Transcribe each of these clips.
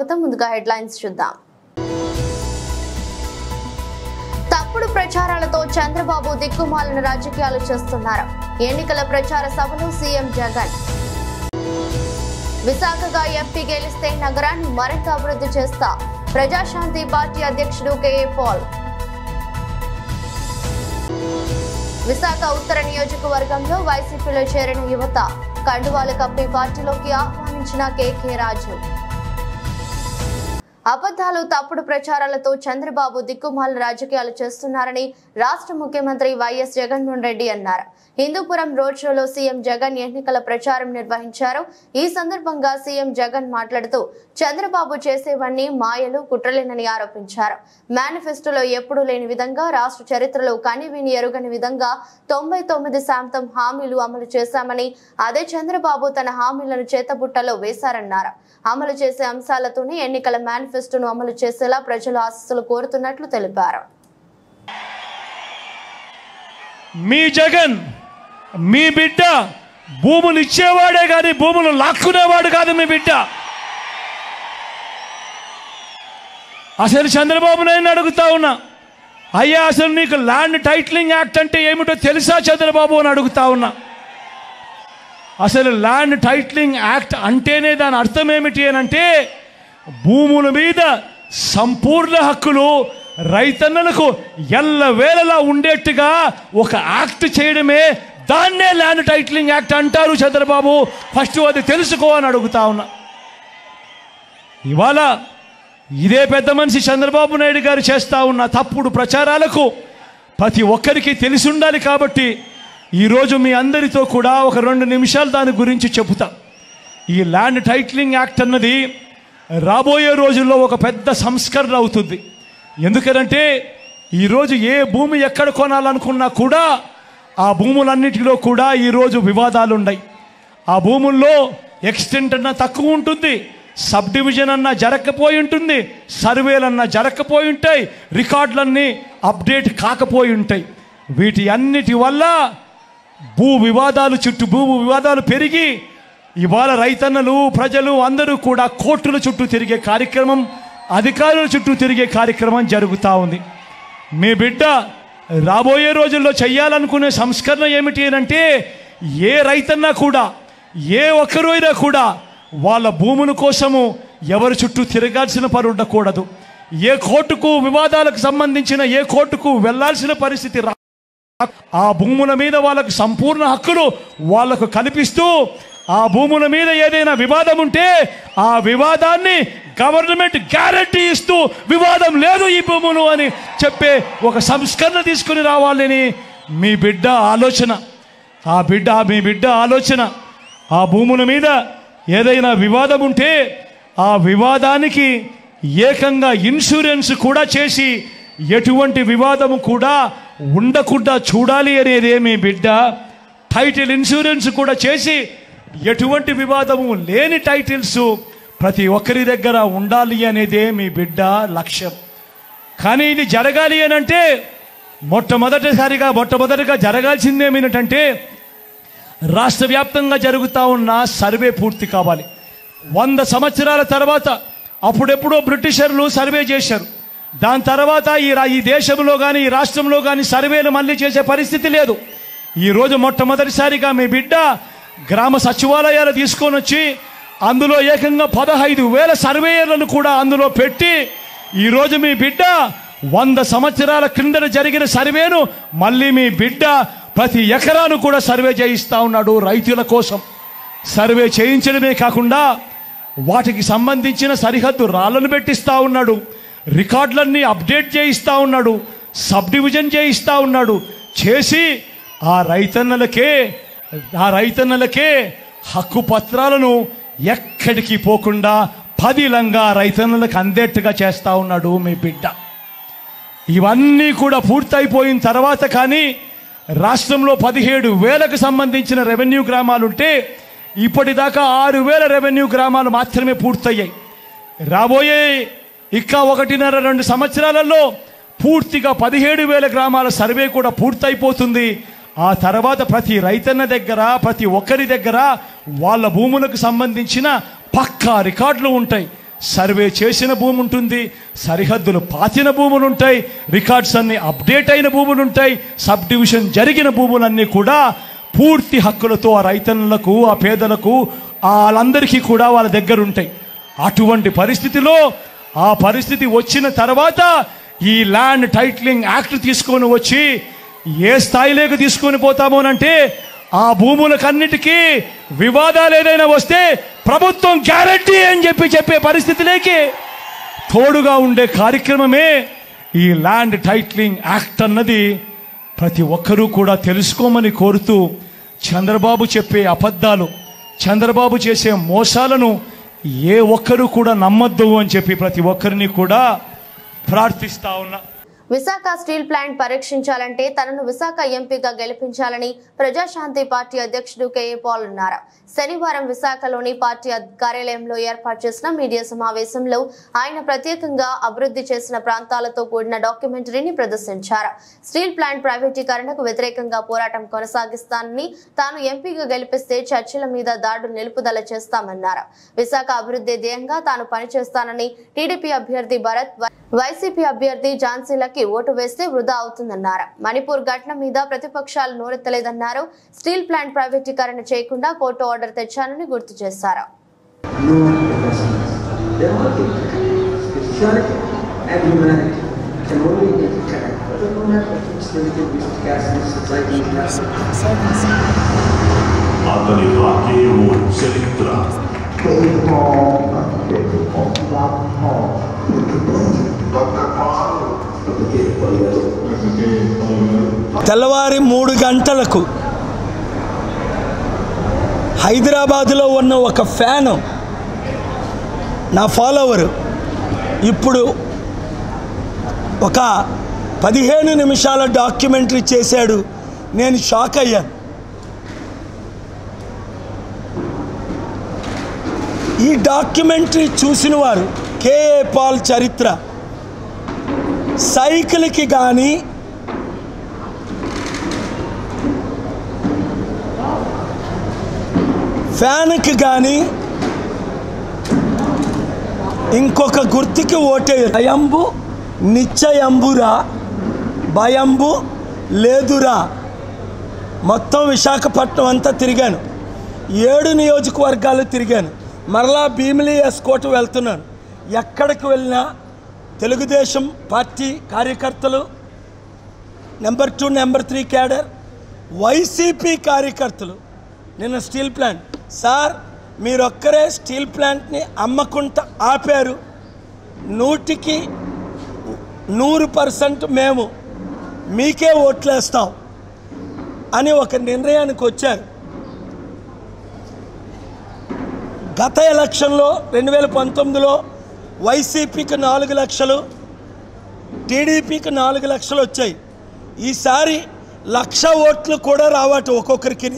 స్వాగతం. ముందుగా హెడ్లైన్స్ చూద్దాం. తప్పుడు ప్రచారాలతో చంద్రబాబు దిక్కుమాలిన రాజకీయాలు చేస్తున్నారు. ఎన్నికల ప్రచార సభలో సీఎం జగన్. విశాఖగా ఎంపీ గెలిస్తే నగరాన్ని మరింత అభివృద్ధి చేస్తా ప్రజాశాంతి పార్టీ అధ్యక్షుడు కేఏ పాల్. విశాఖ ఉత్తర నియోజకవర్గంలో వైసీపీలో చేరిన యువత కండువాలు కప్పి పార్టీలోకి ఆహ్వానించిన కేకే రాజు. అబద్ధాలు తప్పుడు ప్రచారాలతో చంద్రబాబు దిక్కుమాల రాజకీయాలు చేస్తున్నారని రాష్ట్ర ముఖ్యమంత్రి వైఎస్ జగన్మోహన్ రెడ్డి అన్నారు. హిందూపురం రోడ్ షోలో సీఎం జగన్ ఎన్నికల ప్రచారం నిర్వహించారు. ఈ సందర్భంగా సీఎం జగన్ మాట్లాడుతూ చంద్రబాబు చేసేవన్నీ మాయలు, కుట్రలేనని ఆరోపించారు. మేనిఫెస్టోలో ఎప్పుడూ లేని విధంగా, రాష్ట్ర చరిత్రలో కనివిని ఎరుగని విధంగా 99% హామీలు అమలు చేశామని, అదే చంద్రబాబు తన హామీలను చేతబుట్టలో వేశారన్నారు. అమలు చేసే అంశాలతోనే ఎన్నికల మేనిఫెస్టోను అమలు చేసేలా ప్రజలు ఆశీస్సులు కోరుతున్నట్లు తెలిపారు. మీ జగన్, మీ బిడ్డ భూములు ఇచ్చేవాడే కానీ భూములు లాక్కునేవాడు కాదు. మీ బిడ్డ అసలు చంద్రబాబు నాయుడు అడుగుతా ఉన్నా, అయ్యా అసలు నీకు ల్యాండ్ టైటిలింగ్ యాక్ట్ అంటే ఏమిటో తెలుసా చంద్రబాబు అని అడుగుతా ఉన్నా. అసలు ల్యాండ్ టైటిలింగ్ యాక్ట్ అంటేనే దాని అర్థం ఏమిటి అని అంటే, భూముల మీద సంపూర్ణ హక్కులు రైతన్నలకు ఎల్లవేళలా ఉండేట్టుగా ఒక యాక్ట్ చేయడమే, దాన్నే ల్యాండ్ టైటిలింగ్ యాక్ట్ అంటారు. చంద్రబాబు ఫస్ట్ అది తెలుసుకో అని అడుగుతా ఉన్నా. ఇవాళ ఇదే పెద్ద మనిషి చంద్రబాబు నాయుడు గారు చేస్తా ఉన్న తప్పుడు ప్రచారాలకు ప్రతి ఒక్కరికి తెలిసి ఉండాలి. కాబట్టి ఈరోజు మీ అందరితో కూడా ఒక 2 నిమిషాలు దాని గురించి చెబుతా. ఈ ల్యాండ్ టైటిలింగ్ యాక్ట్ అన్నది రాబోయే రోజుల్లో ఒక పెద్ద సంస్కరణ అవుతుంది. ఎందుకనంటే ఈరోజు ఏ భూమి ఎక్కడ కొనాలనుకున్నా కూడా ఆ భూములన్నిటిలో కూడా ఈరోజు వివాదాలు ఉన్నాయి. ఆ భూముల్లో ఎక్స్టెంట్ అన్నా తక్కువ ఉంటుంది, సబ్ డివిజన్ అన్నా జరగకపోయి ఉంటుంది, సర్వేలన్నా జరగకపోయి ఉంటాయి, రికార్డులన్నీ అప్డేట్ కాకపోయి ఉంటాయి. వీటి అన్నిటి వల్ల భూ వివాదాలు పెరిగి ఇవాళ రైతన్నలు, ప్రజలు అందరూ కూడా కోర్టుల చుట్టూ తిరిగే కార్యక్రమం, అధికారుల చుట్టూ తిరిగే కార్యక్రమం జరుగుతూ ఉంది. మీ బిడ్డ రాబోయే రోజుల్లో చేయాలనుకునే సంస్కరణ ఏమిటి అంటే, ఏ రైతన్నా కూడా, ఏ ఒక్కరు అయినా కూడా వాళ్ళ భూముల కోసము ఎవరి చుట్టూ తిరగాల్సిన పని ఉండకూడదు. ఏ కోర్టుకు వివాదాలకు సంబంధించిన ఏ కోర్టుకు వెళ్లాల్సిన పరిస్థితి ఆ భూముల మీద వాళ్ళకు సంపూర్ణ హక్కులు వాళ్లకు కల్పిస్తూ, ఆ భూముల మీద ఏదైనా వివాదం ఉంటే ఆ వివాదాన్ని గవర్నమెంట్ గ్యారంటీ ఇస్తూ వివాదం లేదు ఈ భూములు అని చెప్పే ఒక సంస్కరణ తీసుకుని రావాలని మీ బిడ్డ ఆలోచన. మీ బిడ్డ ఆలోచన ఆ భూముల మీద ఏదైనా వివాదం ఉంటే ఆ వివాదానికి ఏకంగా ఇన్సూరెన్స్ కూడా చేసి ఎటువంటి వివాదము కూడా ఉండకుండా చూడాలి అనేదే మీ బిడ్డ. టైటిల్ ఇన్సూరెన్స్ కూడా చేసి ఎటువంటి వివాదము లేని టైటిల్స్ ప్రతి ఒక్కరి దగ్గర ఉండాలి అనేదే మీ బిడ్డ లక్ష్యం. కానీ ఇది జరగాలి అని అంటే మొట్టమొదటిగా జరగాల్సింది ఏమిటంటే, రాష్ట్ర వ్యాప్తంగా జరుగుతూ ఉన్న సర్వే పూర్తి కావాలి. 100 సంవత్సరాల తర్వాత అప్పుడెప్పుడో బ్రిటిషర్లు సర్వే చేశారు. దాని తర్వాత ఈ దేశంలో కానీ ఈ రాష్ట్రంలో కానీ సర్వేలు మళ్ళీ చేసే పరిస్థితి లేదు. ఈరోజు మొట్టమొదటిసారిగా మీ బిడ్డ గ్రామ సచివాలయాలు తీసుకొని వచ్చి అందులో ఏకంగా 15,000 సర్వేయర్లను కూడా అందులో పెట్టి ఈరోజు మీ బిడ్డ 100 సంవత్సరాల క్రిందట జరిగిన సర్వేను మళ్ళీ మీ బిడ్డ ప్రతి ఎకరాను కూడా సర్వే చేయిస్తూ ఉన్నాడు. రైతుల కోసం సర్వే చేయించడమే కాకుండా వాటికి సంబంధించిన సరిహద్దు రాళ్లను పెట్టిస్తూ ఉన్నాడు, రికార్డులన్నీ అప్డేట్ చేయిస్తూ ఉన్నాడు, సబ్ డివిజన్ చేయిస్తూ ఉన్నాడు. చేసి ఆ రైతన్నలకే హక్కు పత్రాలను ఎక్కడికి పోకుండా పదిలంగా రైతన్నలకు అందేట్టుగా చేస్తూ ఉన్నాడు మీ బిడ్డ. ఇవన్నీ కూడా పూర్తయిపోయిన తర్వాత కానీ రాష్ట్రంలో 17,000కు సంబంధించిన రెవెన్యూ గ్రామాలుంటే ఇప్పటిదాకా 6,000 రెవెన్యూ గ్రామాలు మాత్రమే పూర్తయ్యాయి. రాబోయే 1.5-2 సంవత్సరాలలో పూర్తిగా 17,000 గ్రామాల సర్వే కూడా పూర్తయిపోతుంది. ఆ తర్వాత ప్రతి రైతన్న దగ్గర, ప్రతి ఒక్కరి దగ్గర వాళ్ళ భూములకు సంబంధించిన పక్కా రికార్డులు ఉంటాయి. సర్వే చేసిన భూమి ఉంటుంది, సరిహద్దులు పాతిన భూములు ఉంటాయి, రికార్డ్స్ అన్ని అప్డేట్ అయిన భూములు ఉంటాయి, సబ్ డివిజన్ జరిగిన భూములన్నీ కూడా పూర్తి హక్కులతో ఆ రైతన్నులకు, ఆ పేదలకు, వాళ్ళందరికీ కూడా వాళ్ళ దగ్గర ఉంటాయి. అటువంటి పరిస్థితిలో ఆ పరిస్థితి వచ్చిన తర్వాత ఈ ల్యాండ్ టైటిలింగ్ యాక్ట్ తీసుకొని వచ్చి ఏ స్థాయిలోకి తీసుకొని పోతామోనంటే ఆ భూములకన్నిటికీ వివాదాలు ఏదైనా వస్తే ప్రభుత్వం గ్యారంటీ అని చెప్పే పరిస్థితిలోకి తోడుగా ఉండే కార్యక్రమమే ఈ ల్యాండ్ టైటిలింగ్ యాక్ట్ అన్నది. ప్రతి ఒక్కరూ కూడా తెలుసుకోమని కోరుతూ, చంద్రబాబు చెప్పే అబద్ధాలు, చంద్రబాబు చేసే మోసాలను ఏ ఒక్కరూ కూడా నమ్మొద్దు అని చెప్పి ప్రతి ఒక్కరిని కూడా ప్రార్థిస్తా ఉన్నా. విశాఖ స్టీల్ ప్లాంట్ పరీక్షించాలంటే తనను విశాఖ ఎంపీగా గెలిపించాలని ప్రజాశాంతి పార్టీ అధ్యక్షుడు కేఏ పాల్ అన్నారు. శనివారం విశాఖలోని పార్టీ కార్యాలయంలో ఏర్పాటు చేసిన మీడియా సమావేశంలో ఆయన ప్రత్యేకంగా అభివృద్ధి చేసిన ప్రాంతాలతో కూడిన డాక్యుమెంటరీని ప్రదర్శించారు. స్టీల్ ప్లాంట్ ప్రైవేటీకరణకు వ్యతిరేకంగా పోరాటం కొనసాగిస్తానని, తాను ఎంపీగా గెలిపిస్తే చర్చల మీద దాడులు నిలుపుదల చేస్తామన్నారు. విశాఖ అభివృద్ధి ధ్యేయంగా తాను పనిచేస్తానని, టీడీపీ అభ్యర్థి భరత్, వైసీపీ అభ్యర్థి ఝాన్సీలకి ఓటు వేస్తే వృధా అవుతుందన్నారు. మణిపూర్ ఘటన మీద ప్రతిపక్షాలు నోరెత్తలేదన్నారు. స్టీల్ ప్లాంట్ ప్రైవేటీకరణ చేయకుండా కోర్టు ఆర్డర్ తెచ్చానని గుర్తు చేశారు. తెల్లవారి 3 గంటలకు హైదరాబాదులో ఉన్న ఒక ఫ్యాను, నా ఫాలోవరు, ఇప్పుడు ఒక 15 నిమిషాల డాక్యుమెంటరీ చేశాడు. నేను షాక్ అయ్యాను. ఈ డాక్యుమెంటరీ చూసిన వారు కేఏ పాల్ చరిత్ర, సైకిల్కి కానీ ఫ్యాన్కి కానీ ఇంకొక గుర్తుకి ఓటేయరు. భయంబు నిశ్చయంబురా, భయంబు లేదురా. మొత్తం విశాఖపట్నం అంతా తిరిగాను, 7 నియోజకవర్గాలు తిరిగాను. మరలా భీమిలి ఎస్కోట్ వెళ్తున్నాను. ఎక్కడికి వెళ్ళినా తెలుగుదేశం పార్టీ కార్యకర్తలు, నెంబర్ 2, నెంబర్ 3 క్యాడర్, వైసీపీ కార్యకర్తలు. నిన్న స్టీల్ ప్లాంట్ సార్, మీరొక్కరే స్టీల్ ప్లాంట్ని అమ్మకుండా ఆపారు, 100కి 100% మేము మీకే ఓట్లేస్తాం అని ఒక నిర్ణయానికి వచ్చారు. గత ఎలక్షన్లో 2019లో వైసీపీకి 4 లక్షలు, టీడీపీకి 4 లక్షలు వచ్చాయి. ఈసారి 1,00,000 ఓట్లు కూడా రావట ఒక్కొక్కరికి.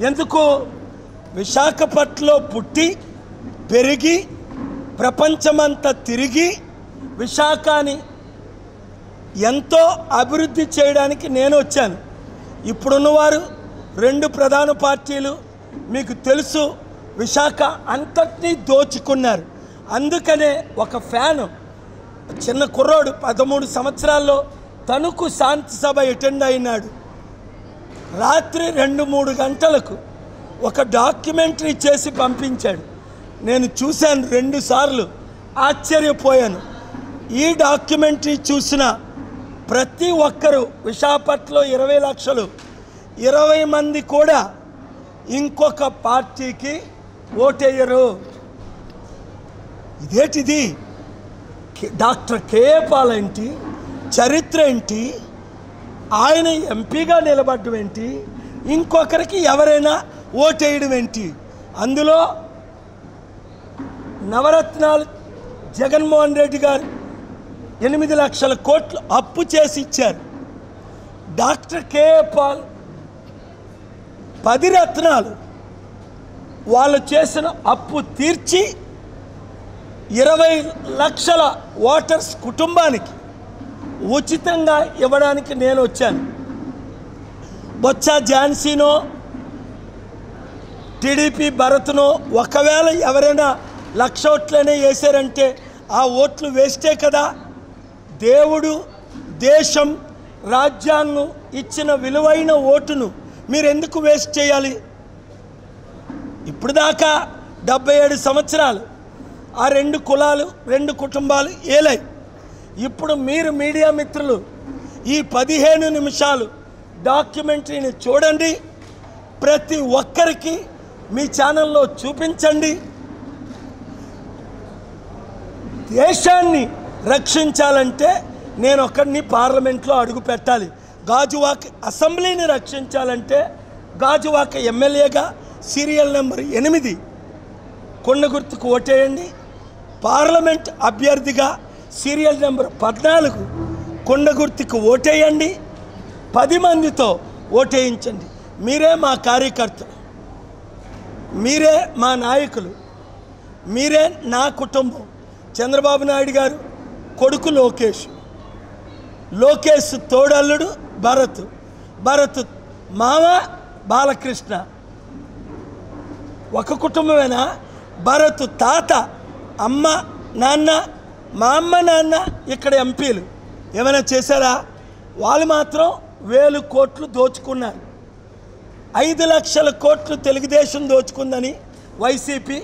ఎందుకు? విశాఖపట్నంలో పుట్టి పెరిగి ప్రపంచమంతా తిరిగి విశాఖని ఎంతో అభివృద్ధి చేయడానికి నేను వచ్చాను. ఇప్పుడున్నవారు 2 ప్రధాన పార్టీలు మీకు తెలుసు, విశాఖ అంతటినీ దోచుకున్నారు. అందుకనే ఒక ఫ్యాను, చిన్న కుర్రోడు 13 సంవత్సరాల్లో తణుకు శాంతి సభ అటెండ్ అయినాడు. రాత్రి 2-3 గంటలకు ఒక డాక్యుమెంటరీ చేసి పంపించాడు. నేను చూశాను 2 సార్లు, ఆశ్చర్యపోయాను. ఈ డాక్యుమెంటరీ చూసిన ప్రతి ఒక్కరూ విశాఖపట్నంలో 20 లక్షలు, 20 మంది కూడా ఇంకొక పార్టీకి ఓటేయరు. ఇదేంటిది? డాక్టర్ కేఏ పాల్ ఏంటి, చరిత్ర ఏంటి, ఆయన ఎంపీగా నిలబడడం ఏంటి, ఇంకొకరికి ఎవరైనా ఓటేయడం ఏంటి? అందులో నవరత్నాలు జగన్మోహన్ రెడ్డి గారు 8 లక్షల కోట్లు అప్పు చేసి ఇచ్చారు. డాక్టర్ కేఏ పాల్ 10 రత్నాలు వాళ్ళు చేసిన అప్పు తీర్చి 20 లక్షల ఓటర్స్ కుటుంబానికి ఉచితంగా ఇవ్వడానికి నేను వచ్చాను. బొత్స ఝాన్సీనో టీడీపీ భరత్నో ఒకవేళ ఎవరైనా 1,00,000 ఓట్లనే వేశారంటే ఆ ఓట్లు వేస్టే కదా. దేవుడు, దేశం, రాజ్యాంగం ఇచ్చిన విలువైన ఓటును మీరు ఎందుకు వేస్ట్ చేయాలి? ఇప్పుడు దాకా 77 సంవత్సరాలు ఆ 2 కులాలు 2 కుటుంబాలు ఏలాయి. ఇప్పుడు మీరు మీడియా మిత్రులు ఈ 15 నిమిషాలు డాక్యుమెంటరీని చూడండి, ప్రతి ఒక్కరికి మీ ఛానల్లో చూపించండి. దేశాన్ని రక్షించాలంటే నేను ఒక్కడిని పార్లమెంట్లో అడుగు పెట్టాలి. గాజువాక అసెంబ్లీని రక్షించాలంటే గాజువాక ఎమ్మెల్యేగా సీరియల్ నెంబర్ 8 కొండ గుర్తుకు ఓటేయండి. పార్లమెంట్ అభ్యర్థిగా సీరియల్ నెంబర్ 14 కొండ గుర్తుకు ఓటేయండి. 10 మందితో ఓటేయించండి. మీరే మా కార్యకర్తలు, మీరే మా నాయకులు, మీరే నా కుటుంబం. చంద్రబాబు నాయుడు గారు కొడుకు లోకేష్ తోడల్లుడు భరత్ మామ బాలకృష్ణ. ఒక కుటుంబమేనా? భరత్ తాత, అమ్మ, నాన్న, మా అమ్మ నాన్న ఇక్కడ ఎంపీలు ఏమైనా చేశారా? వాళ్ళు మాత్రం 1,000 కోట్లు దోచుకున్నారు. 5 లక్షల కోట్లు తెలుగుదేశం దోచుకుందని వైసీపీ,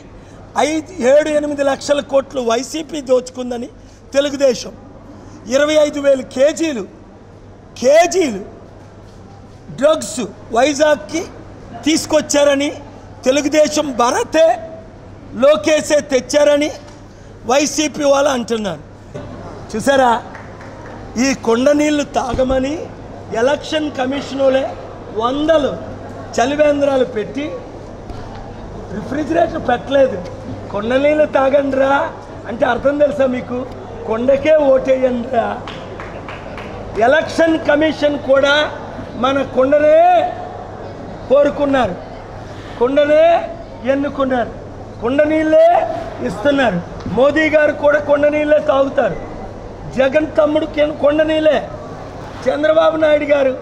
7-8 లక్షల కోట్లు వైసీపీ దోచుకుందని తెలుగుదేశం, 25,000 కేజీలు డ్రగ్స్ వైజాగ్కి తీసుకొచ్చారని తెలుగుదేశం, భరతే లోకేశే తెచ్చారని వైసీపీ వాళ్ళు అంటున్నారు. చూసారా, ఈ కొండ నీళ్ళు తాగమని ఎలక్షన్ కమిషనులే 100 చలివేంద్రాలు పెట్టి రిఫ్రిజిరేటర్ పెట్టలేదు. కొండ నీళ్ళు తాగండిరా అంటే అర్థం తెలుసా మీకు? కొండకే ఓటేయండిరా. ఎలక్షన్ కమిషన్ కూడా మన కొండనే కోరుకున్నారు, కొండనే ఎన్నుకున్నారు, కొండ నీళ్ళే ఇస్తున్నారు. మోదీ గారు కూడా కొండ నీళ్ళే తాగుతారు. జగన్ తమ్ముడు కొండ నీళ్ళే. చంద్రబాబు నాయుడు గారు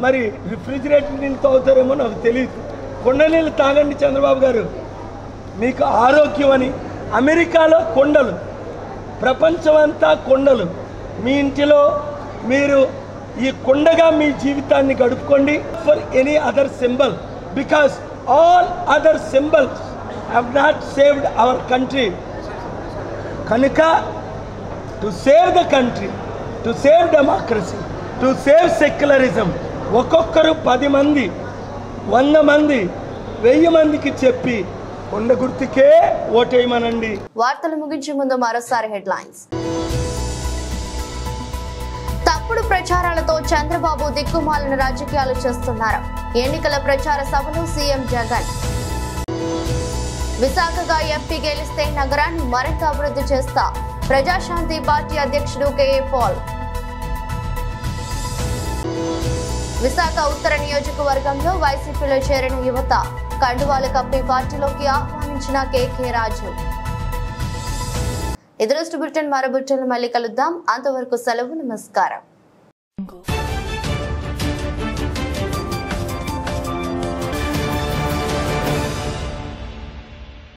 మరి రిఫ్రిజిరేటర్ నీళ్ళు తాగుతారేమో నాకు తెలియదు. కొండ నీళ్ళు తాగండి చంద్రబాబు గారు, మీకు ఆరోగ్యం అని. అమెరికాలో కొండలు, ప్రపంచమంతా కొండలు. మీ ఇంటిలో మీరు ఈ కొండగా మీ జీవితాన్ని గడుపుకోండి. For any other symbol, because all other symbols have not saved our country. కనుక to save the country, to save democracy, to save secularism ఒక్కొక్కరు 10 మంది, 100 మంది, 1000 మందికి చెప్పి కొండ గుర్తుకే ఓటేయమనండి. వార్తలు ముగించే ముందు మరోసారి హెడ్లైన్స్. తప్పుడు ప్రచారాలతో చంద్రబాబు దిక్కుమాలిన రాజకీయాలు చేస్తున్నారు. ఎన్నికల ప్రచార సభలో సీఎం జగన్. విశాఖగా ఎంపీ గెలిస్తే నగరాన్ని మరింత అభివృద్ధి చేస్తా, ప్రజాశాంతి పార్టీ అధ్యక్షుడు కేఏ పాల్. విశాఖ ఉత్తర నియోజకవర్గంలో వైసీపీలో చేరిన యువత కండువాలు కప్పి పార్టీలోకి ఆహ్వానించిన కేకే రాజు. ఎదురుస్ట్ బులెటిన్ మరో బులెటిన్ మళ్ళీ కలుద్దాం. అంతవరకు సెలవు, నమస్కారం.